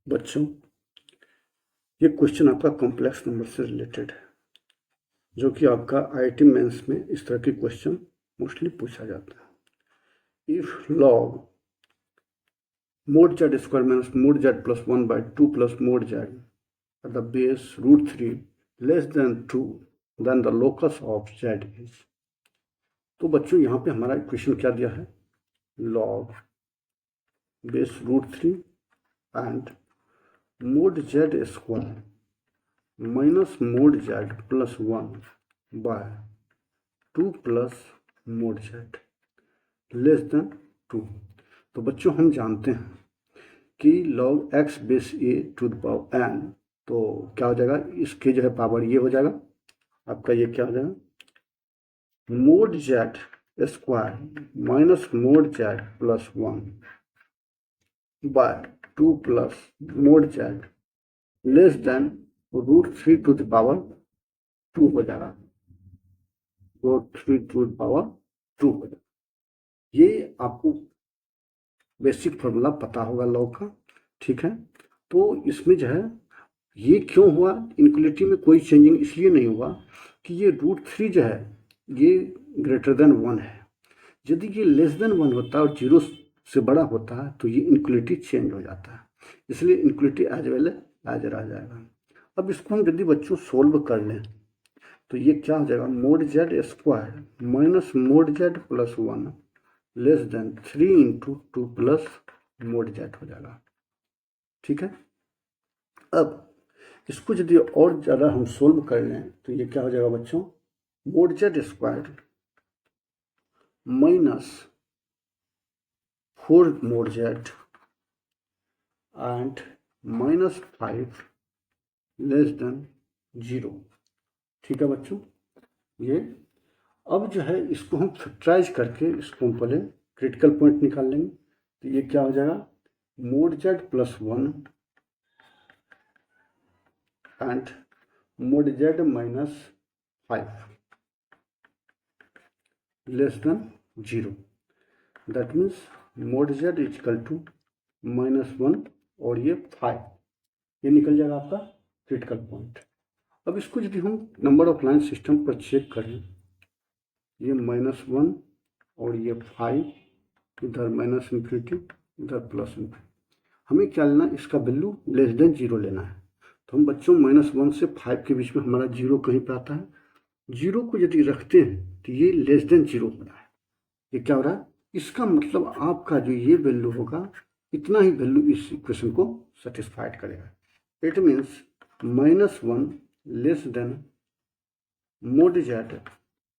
बच्चों, ये क्वेश्चन आपका कॉम्प्लेक्स नंबर से रिलेटेड है, जो कि आपका आईआईटी मेंस में इस तरह के क्वेश्चन मोस्टली पूछा जाता है। If log mod z square minus mod z plus 1 by 2 plus mod z at the base root 3 less than 2, then the locus of z is। तो बच्चों यहाँ पे हमारा इक्वेशन क्या दिया है, log base root 3 and mod z square minus mod z plus 1 by 2 plus mod z less than 2। तो बच्चों हम जानते हैं कि log x base a to the power n, तो क्या हो जाएगा, इसके जो है पावर ये हो जाएगा, आपका ये क्या हो जाएगा, mod z square minus mod z plus 1 by 2 plus mod z less than root 3 to the power 2 हो जाएगा, रूट 3 टू द पावर 2 हो जाएगा। ये आपको बेसिक फॉर्मूला पता होगा लॉग का, ठीक है। तो इसमें जो है ये क्यों हुआ, इनक्वलिटी में कोई चेंजिंग इसलिए नहीं हुआ कि ये रूट 3 जो है ये ग्रेटर देन 1 है। यदि ये लेस देन 1 होता है और 0 से बड़ा होता है तो ये इनक्वलिटी चेंज हो जाता है, इसलिए इनक्वलिटी एज वेल एज रह जाएगा। अब इसको हम यदि बच्चों सोल्व कर लें तो ये क्या हो जाएगा, mod z square minus mod z plus 1 less than 3 into 2 plus mod z हो जाएगा, ठीक है। अब इसको यदि और ज़्यादा हम सोल्व कर लें तो ये क्या हो जाएगा बच्चों, mod z square minus 4 mod z and minus 5 less than 0, ठीक है बच्चों। ये अब जो है इसको हम फैक्टराइज करके इसको हम पहले क्रिटिकल पॉइंट निकाल लेंगे, तो ये क्या हो जाएगा, mod z plus 1 and mod z minus 5 less than 0, that means mod z equal to minus 1 और ये 5, ये निकल जाएगा आपका क्रिटिकल पॉइंट। अब इसको यदि हम नंबर ऑफ लाइन सिस्टम पर चेक करें, ये माइनस 1 और ये 5, इधर माइनस इन्फिनिटी इधर प्लस इन्फिनिटी, हमें क्या लेना, इसका वैल्यू लेस देन 0 लेना है। तो हम बच्चों माइनस 1 से 5 के बीच में हमारा 0 कहीं पे आता है, 0 को यदि रखते हैं तो ये लेस देन 0 हो रहा है। ये क्या हो रहा है, इसका मतलब आपका जो ये वैल्यू होगा इतना ही वैल्यू इस इक्वेशन को सेटिस्फाइड करेगा। It means minus 1 less than mod z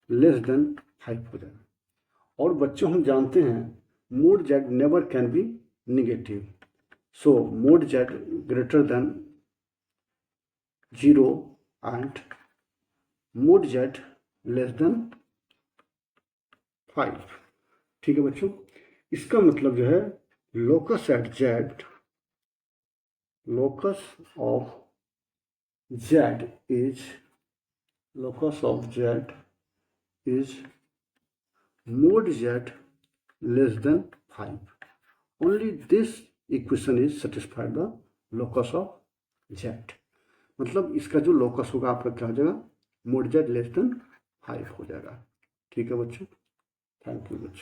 less then 5 हो जाएगा। और बच्चों हम जानते हैं mod z never can be negative, so mod z greater than 0 and mod z less then 5, ठीक है बच्चों। इसका मतलब जो है locus at z, locus of z is mod z less than 5. Only this equation is satisfied the locus of z। मतलब इसका जो locus होगा आपका क्या हो जाएगा, mod z less than 5 हो जाएगा, ठीक है बच्चों। थैंक यू बच्चों।